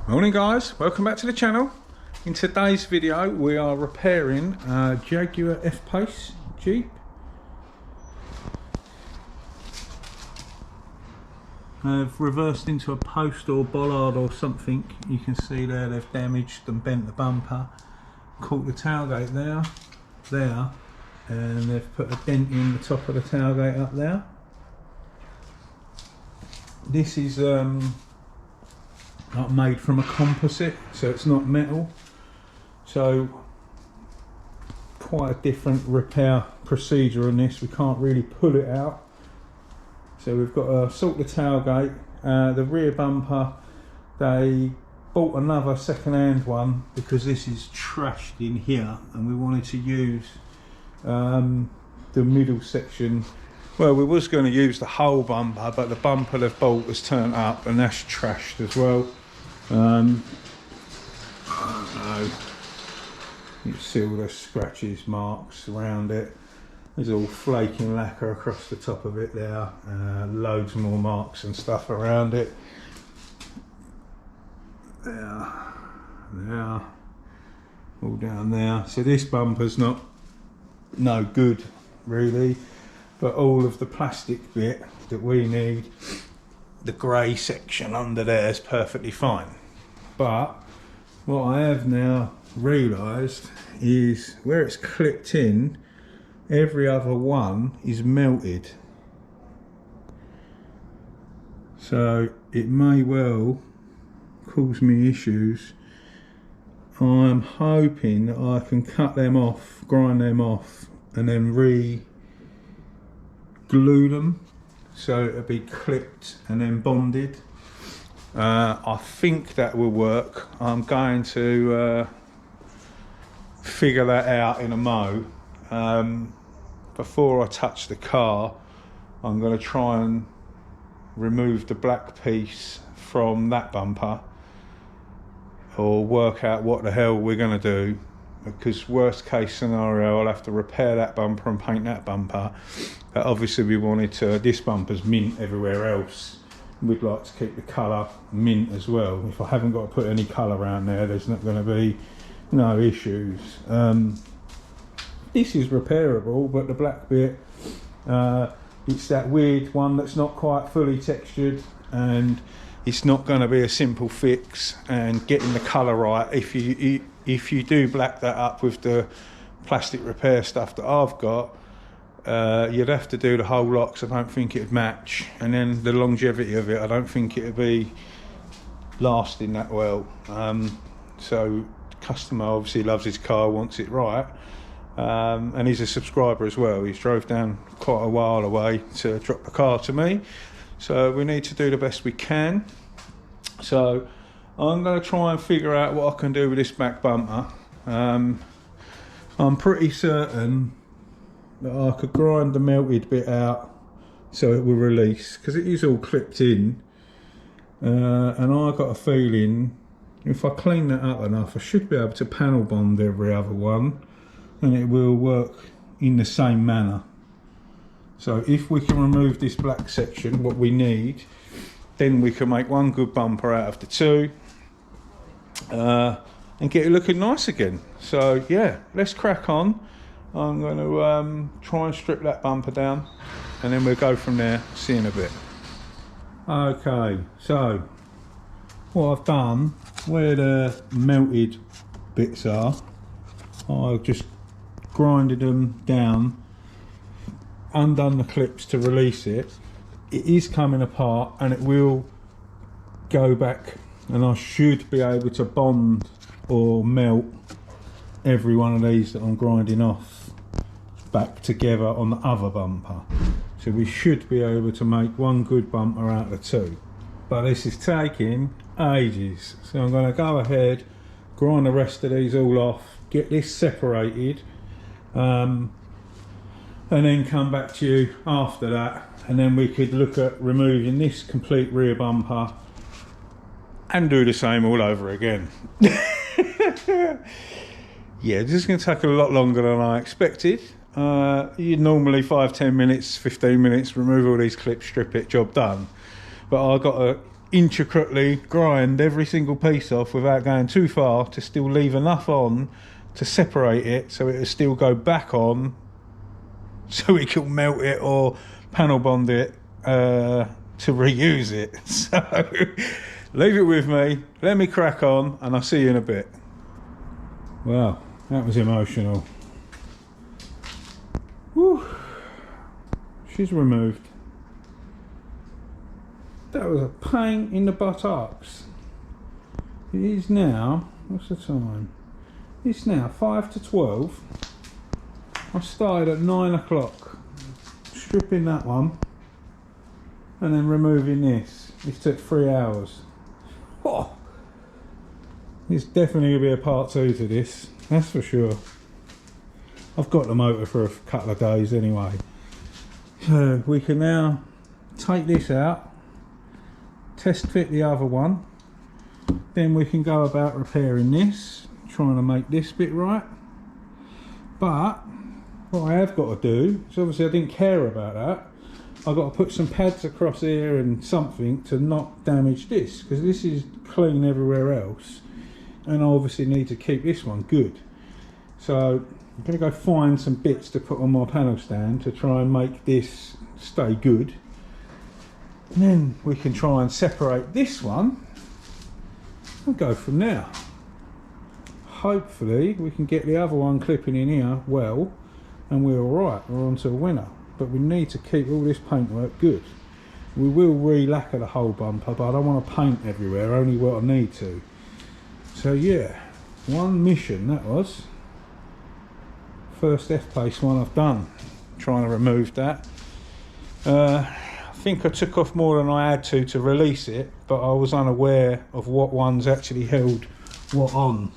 Morning guys, welcome back to the channel. In today's video we are repairing a Jaguar F-Pace Jeep. I've reversed into a post or bollard or something. You can see there they've damaged and bent the bumper, caught the tailgate there, and they've put a dent in the top of the tailgate up there. This is not made from a composite, so it's not metal, so quite a different repair procedure on this. We can't really pull it out, so we've got to sort the tailgate. The rear bumper, they bought another second-hand one because this is trashed in here, and we wanted to use the middle section. Well, we was going to use the whole bumper, but the bumper they've bought was turned up and that's trashed as well. I don't know. You can see all the scratches, marks around it. There's all flaking lacquer across the top of it there. Loads more marks and stuff around it. There, all down there. So this bumper's no good really. But all of the plastic bit that we need, the grey section under there, is perfectly fine. But what I have now realised is where it's clipped in, every other one is melted. So it may well cause me issues. I'm hoping that I can cut them off, grind them off, and then glue them so it'll be clipped and then bonded. I think that will work. I'm going to figure that out in a mo. Before I touch the car, I'm going to try and remove the black piece from that bumper, or work out what the hell we're going to do, because worst case scenario I'll have to repair that bumper and paint that bumper. But obviously we wanted to, this bumper's mint everywhere else, we'd like to keep the colour mint as well. If I haven't got to put any colour around there, there's not going to be no issues. This is repairable, but the black bit, it's that weird one that's not quite fully textured, and it's not going to be a simple fix. And getting the colour right, if you do black that up with the plastic repair stuff that I've got, you'd have to do the whole lot, 'cause I don't think it'd match, and then the longevity of it, I don't think it'd be lasting that well. So the customer obviously loves his car, wants it right, and he's a subscriber as well. He's drove down quite a while away to drop the car to me, so we need to do the best we can. So I'm going to try and figure out what I can do with this back bumper. I'm pretty certain that I could grind the melted bit out so it will release, because it is all clipped in, and I got a feeling if I clean that up enough I should be able to panel bond every other one and it will work in the same manner. So if we can remove this black section, what we need, then we can make one good bumper out of the two, and get it looking nice again. So yeah, let's crack on. I'm going to try and strip that bumper down, and then we'll go from there. See you in a bit. Okay, so what I've done, where the melted bits are, I've just grinded them down, undone the clips to release it. It is coming apart and it will go back, and I should be able to bond or melt every one of these that I'm grinding off back together on the other bumper. So we should be able to make one good bumper out of the two, but this is taking ages. So I'm going to go ahead, grind the rest of these all off, get this separated, and then come back to you after that, and then we could look at removing this complete rear bumper and do the same all over again. Yeah, this is going to take a lot longer than I expected. You'd normally 5-10 minutes, 15 minutes, remove all these clips, strip it, job done. But I got to intricately grind every single piece off without going too far to still leave enough on to separate it so it'll still go back on so we can melt it or panel bond it to reuse it. So leave it with me, let me crack on, and I'll see you in a bit. Wow, that was emotional. Whew. She's removed. That was a pain in the buttocks. It is now, what's the time? It's now 5 to 12. I started at 9 o'clock, stripping that one, and then removing this. This took 3 hours. Oh, it's definitely going to be a part 2 to this, that's for sure. I've got the motor for a couple of days anyway. So we can now take this out, test fit the other one, then we can go about repairing this, trying to make this bit right. But what I have got to do, so obviously I didn't care about that, I've got to put some pads across here and something to not damage this, because this is clean everywhere else, and I obviously need to keep this one good. So I'm going to go find some bits to put on my panel stand to try and make this stay good, and then we can try and separate this one and go from there. Hopefully we can get the other one clipping in here well, and we're alright, we're on to a winner. But we need to keep all this paintwork good. We will re-lacquer the whole bumper, but I don't want to paint everywhere, only what I need to. So yeah, one mission that was. First F-Pace one I've done, trying to remove that. I think I took off more than I had to release it, but I was unaware of what ones actually held what on.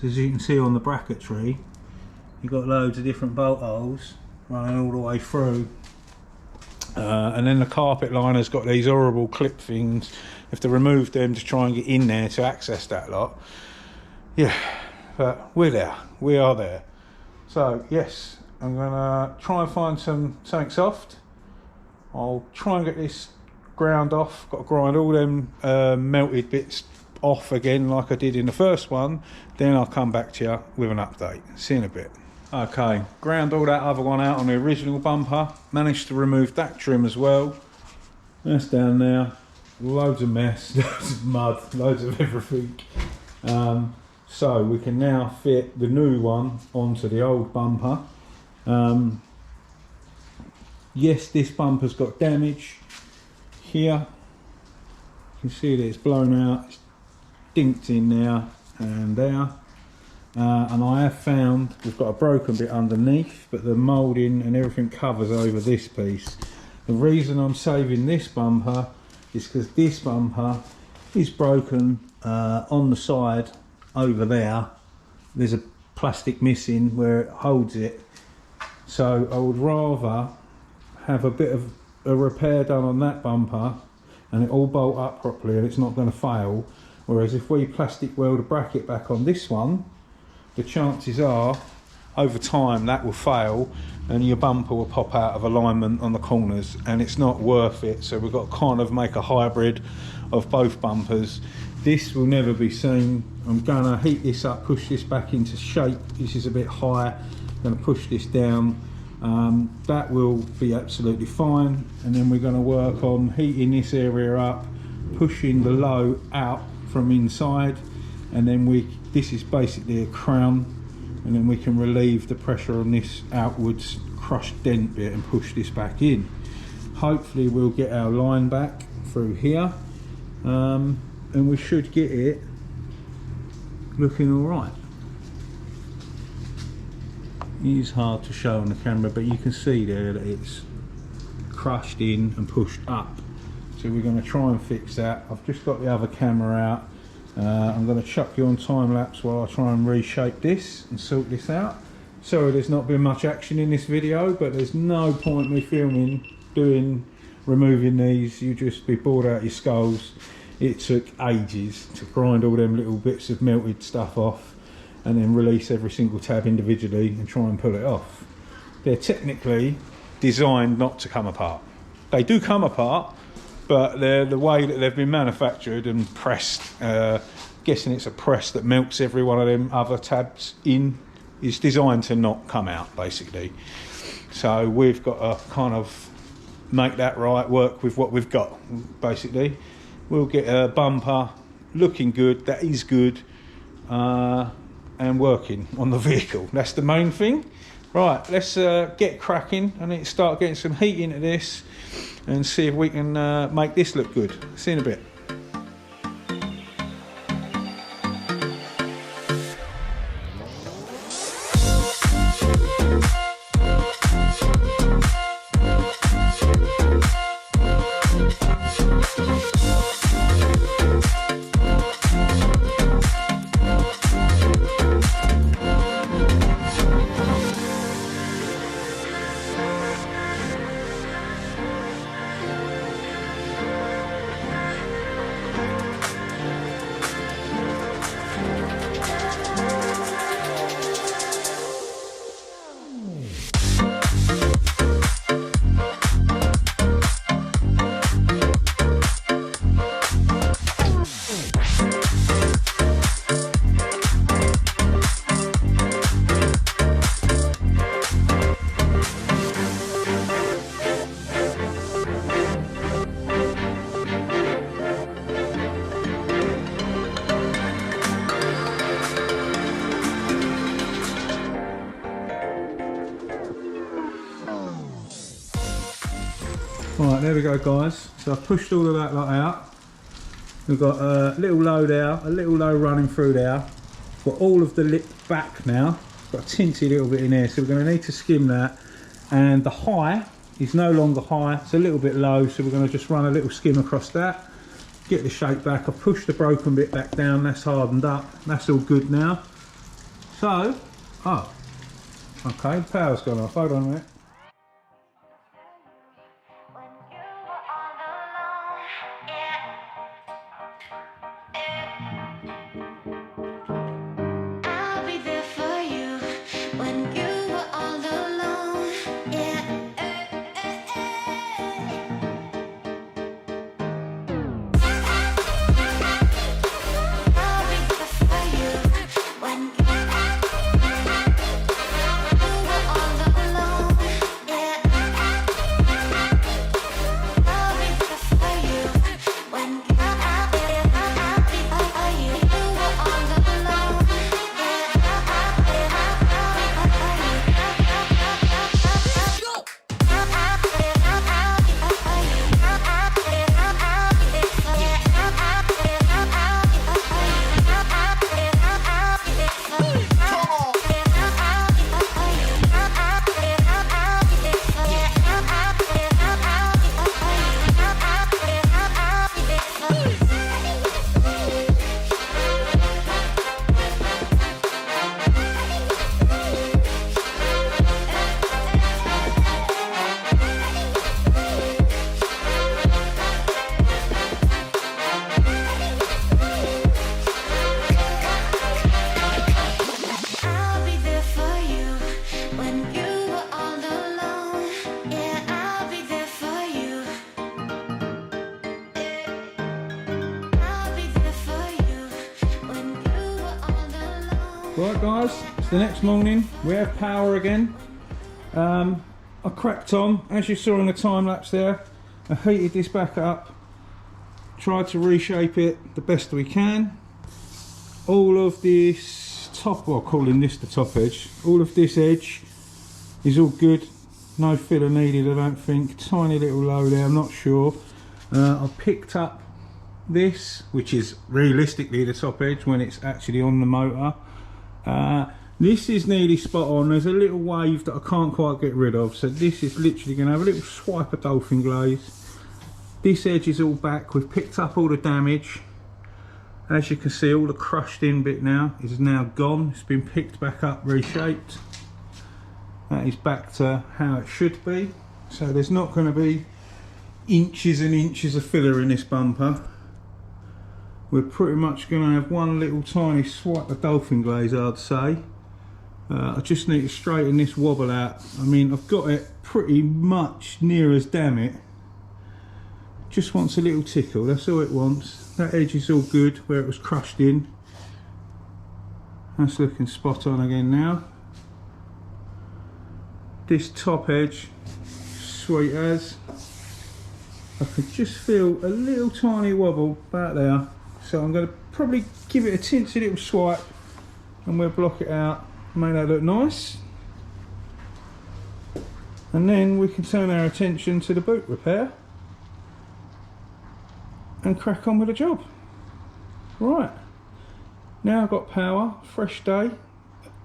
So as you can see on the bracketry, you've got loads of different bolt holes running all the way through, and then the carpet liner's got these horrible clip things. You have to remove them to try and get in there to access that lot. Yeah, but we're there, we are there. So yes, I'm gonna try and find something soft. I'll try and get this ground off. Got to grind all them melted bits off again like I did in the first one, then I'll come back to you with an update. See you in a bit. Okay, ground all that other one out on the original bumper, managed to remove that trim as well. That's down there, loads of mess, loads of mud, loads of everything. So we can now fit the new one onto the old bumper. Yes, this bumper's got damage here. You can see that it's blown out, it's dinked in there and there. And I have found we've got a broken bit underneath, but the moulding and everything covers over this piece. The reason I'm saving this bumper is because this bumper is broken on the side over there. There's a plastic missing where it holds it, so I would rather have a bit of a repair done on that bumper and it all bolt up properly and it's not going to fail. Whereas if we plastic weld a bracket back on this one, the chances are over time that will fail and your bumper will pop out of alignment on the corners, and it's not worth it. So we've got to kind of make a hybrid of both bumpers. This will never be seen. I'm gonna heat this up, push this back into shape. This is a bit high, I'm gonna push this down. That will be absolutely fine, and then we're going to work on heating this area up, pushing the low out from inside, and then this is basically a crown, and then we can relieve the pressure on this outwards crushed dent bit and push this back in. Hopefully we'll get our line back through here, and we should get it looking all right. It is hard to show on the camera, but you can see there that it's crushed in and pushed up. So we're going to try and fix that. I've just got the other camera out. I'm going to chuck you on time lapse while I try and reshape this and sort this out. Sorry there's not been much action in this video, but there's no point me filming, removing these. You just be bored out your skulls. It took ages to grind all them little bits of melted stuff off and then release every single tab individually and try and pull it off. They're technically designed not to come apart. They do come apart, but the way that they've been manufactured and pressed, guessing it's a press that melts every one of them other tabs in, is designed to not come out basically. So we've got to kind of make that right, work with what we've got basically. We'll get a bumper looking good, that is good, and working on the vehicle. That's the main thing. Right, let's get cracking. I need to start getting some heat into this and see if we can make this look good. See you in a bit. Right, there we go guys, so I've pushed all of that lot out. We've got a little low there, a little low running through there. Got all of the lip back now, got a tinty little bit in here, so we're going to need to skim that. And the high is no longer high, it's a little bit low, so we're going to just run a little skim across that. Get the shape back, I've pushed the broken bit back down, that's hardened up, that's all good now. So, oh, okay, the power's gone off, hold on a minute. Right guys, it's the next morning, we have power again. I cracked on, as you saw in the time lapse there. I heated this back up, tried to reshape it the best we can. All of this top, well, calling this the top edge, all of this edge is all good. No filler needed, I don't think. Tiny little low there, I'm not sure. I picked up this, which is realistically the top edge when it's actually on the motor. This is nearly spot on. There's a little wave that I can't quite get rid of, so this is literally going to have a little swipe of dolphin glaze. This edge is all back. We've picked up all the damage. As you can see, all the crushed in bit now is now gone. It's been picked back up, reshaped. That is back to how it should be. So there's not going to be inches and inches of filler in this bumper. We're pretty much going to have one little tiny swipe of dolphin glaze, I'd say. I just need to straighten this wobble out. I mean, I've got it pretty much near as damn it. just wants a little tickle, that's all it wants. That edge is all good where it was crushed in. That's looking spot on again now. This top edge, sweet as. I can just feel a little tiny wobble about there, so I'm going to probably give it a tinsy little swipe and we'll block it out, make that look nice, and then we can turn our attention to the boot repair and crack on with the job. Right, now I've got power, fresh day,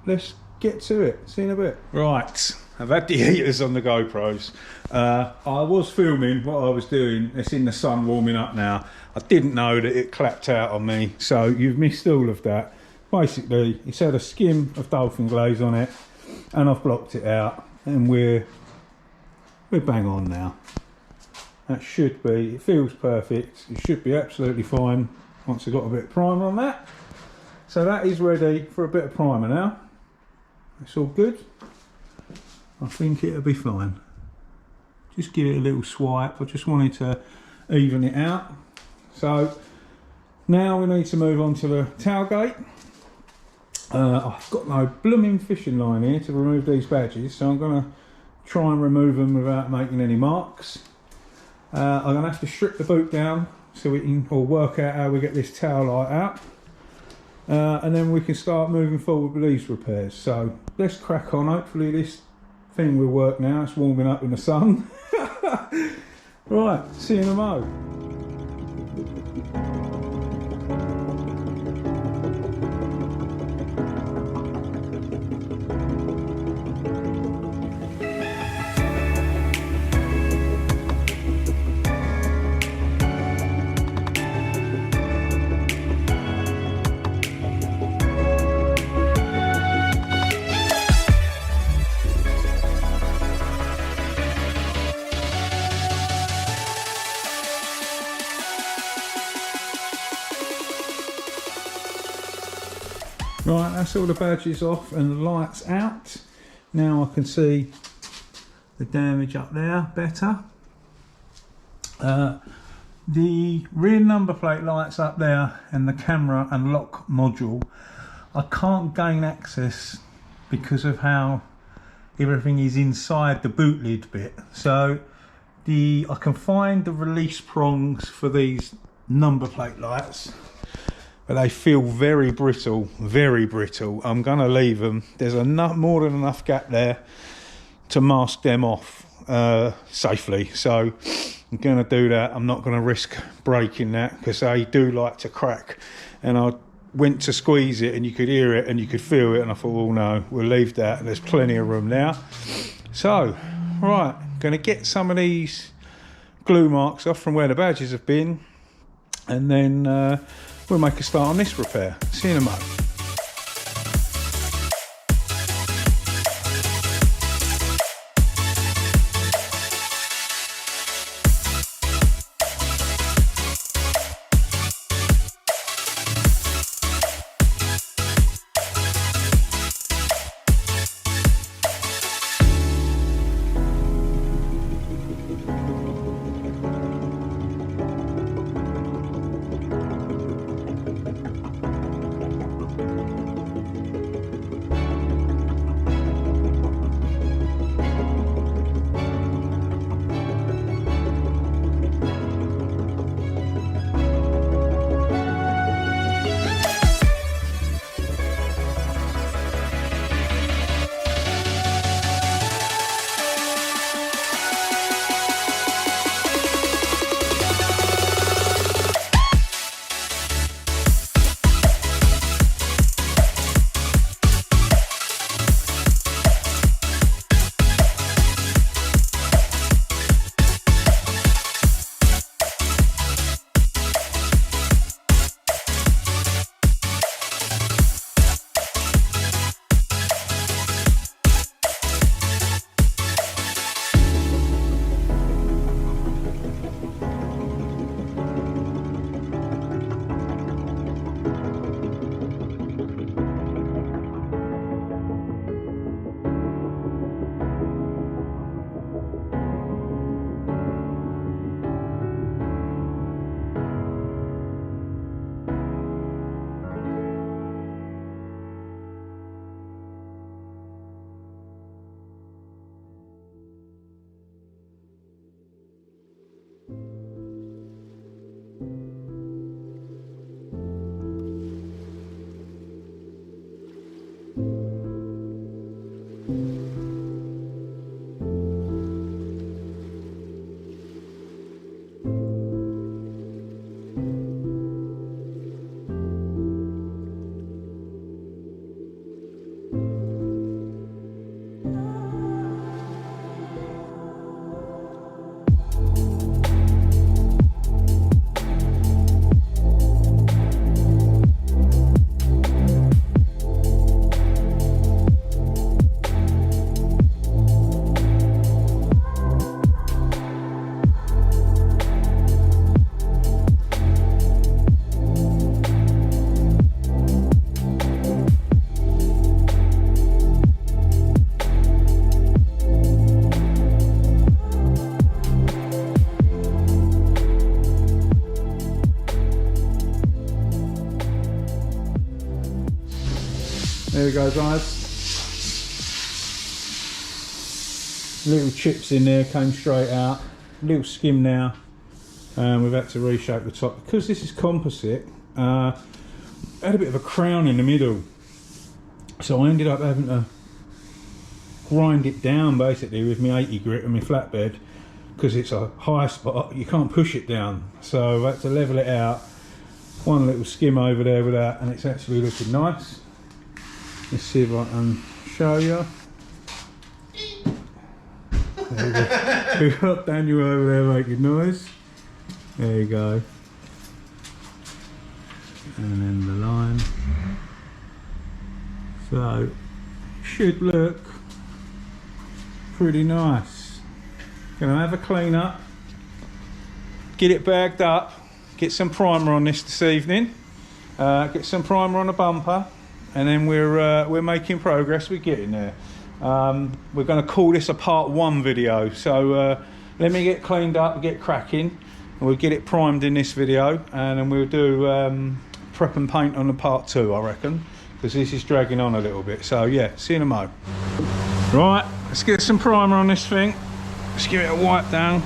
let's get to it. See you in a bit. Right, I've had the heaters on the GoPros. I was filming what I was doing. It's in the sun warming up now. I didn't know that it clapped out on me, so you've missed all of that. Basically, it's had a skim of dolphin glaze on it, and I've blocked it out, and we're bang on now. That should be, it feels perfect. It should be absolutely fine once I've got a bit of primer on that. So that is ready for a bit of primer now. It's all good. I think it'll be fine. Just give it a little swipe. I just wanted to even it out. So now we need to move on to the tailgate. I've got no blooming fishing line here to remove these badges, so I'm going to try and remove them without making any marks. I'm going to have to strip the boot down so we can work out how we get this tail light out. And then we can start moving forward with these repairs. So let's crack on. Hopefully this thing will work now. It's warming up in the sun. Right, see you in a mo. Right, that's all the badges off and the lights out. Now I can see the damage up there better. The rear number plate lights up there and the camera and lock module, I can't gain access because of how everything is inside the boot lid bit. So I can find the release prongs for these number plate lights, but they feel very brittle, very brittle. I'm going to leave them. There's more than enough gap there to mask them off safely. So I'm going to do that. I'm not going to risk breaking that because they do like to crack. And I went to squeeze it and you could hear it and you could feel it. And I thought, well, no, we'll leave that. There's plenty of room now. So, right, going to get some of these glue marks off from where the badges have been. And then we'll make a start on this repair. See you in a moment. There we go, guys. Little chips in there, came straight out. Little skim now. We've had to reshape the top because this is composite. Had a bit of a crown in the middle, so I ended up having to grind it down basically with my 80 grit and my flatbed, because it's a high spot, you can't push it down, so I had to level it out. One little skim over there with that, and it's actually looking nice. Let's see if I can show you. We've got Daniel over there making noise. There you go. And then the line. So, should look pretty nice. Gonna have a clean up, get it bagged up, get some primer on this evening, get some primer on the bumper, and then we're making progress. We're getting there. We're going to call this a part 1 video, so let me get cleaned up, get cracking, and we'll get it primed in this video, and then we'll do prep and paint on the part 2, I reckon, because this is dragging on a little bit. So yeah, see you in a mo. Right, let's get some primer on this thing. Let's give it a wipe down.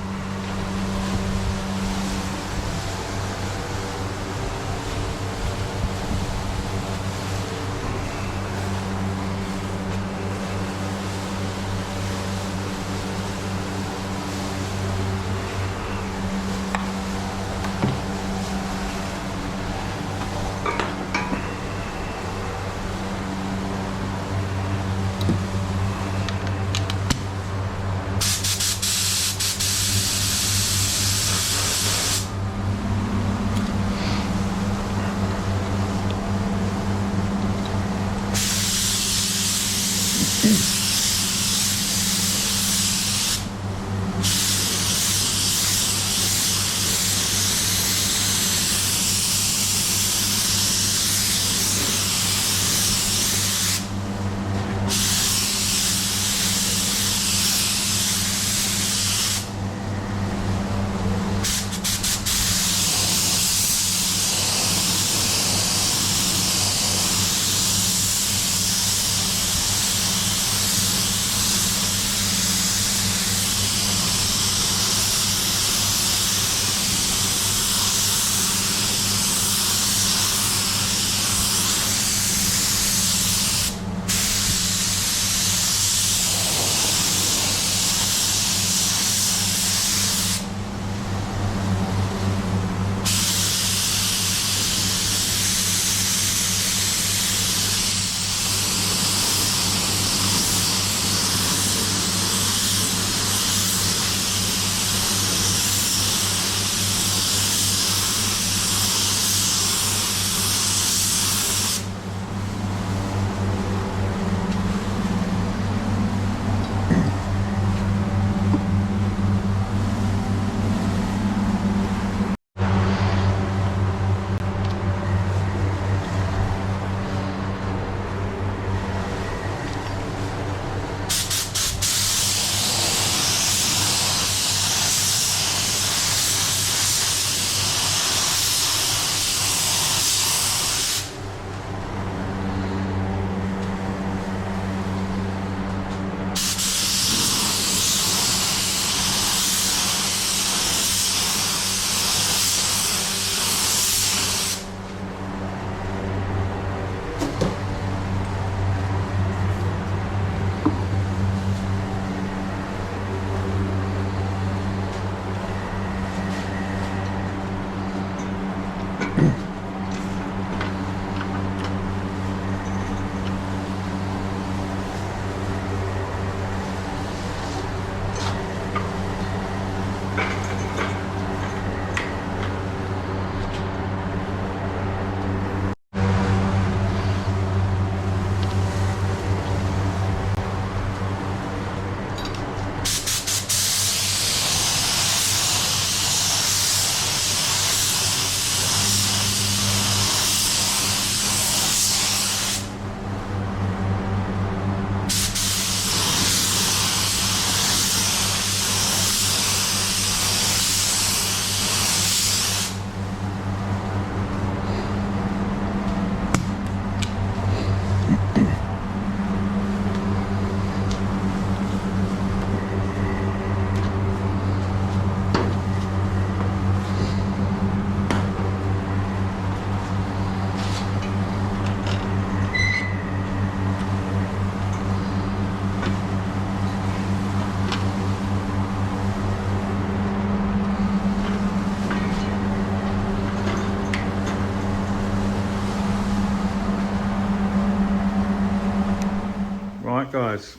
guys,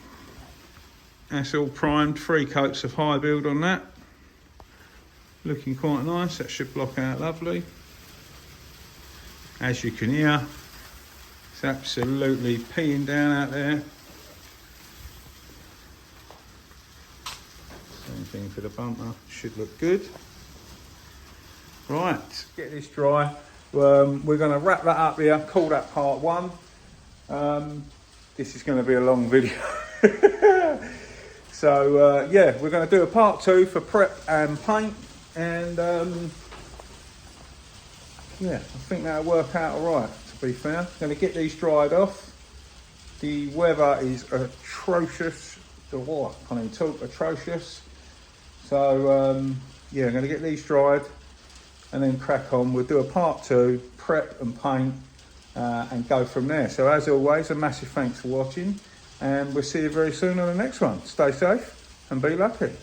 that's all primed, 3 coats of high build on that. Looking quite nice, that should block out lovely. As you can hear, it's absolutely peeing down out there. Same thing for the bumper, should look good. Right, get this dry. We're going to wrap that up here, call that part 1. This is going to be a long video. So yeah, we're going to do a part 2 for prep and paint, and yeah, I think that'll work out alright, to be fair. Going to get these dried off. The weather is atrocious. The what? I can't even talk, atrocious. So yeah, I'm going to get these dried and then crack on. We'll do a part 2, prep and paint, and go from there. So as always, a massive thanks for watching, and we'll see you very soon on the next one. Stay safe and be lucky.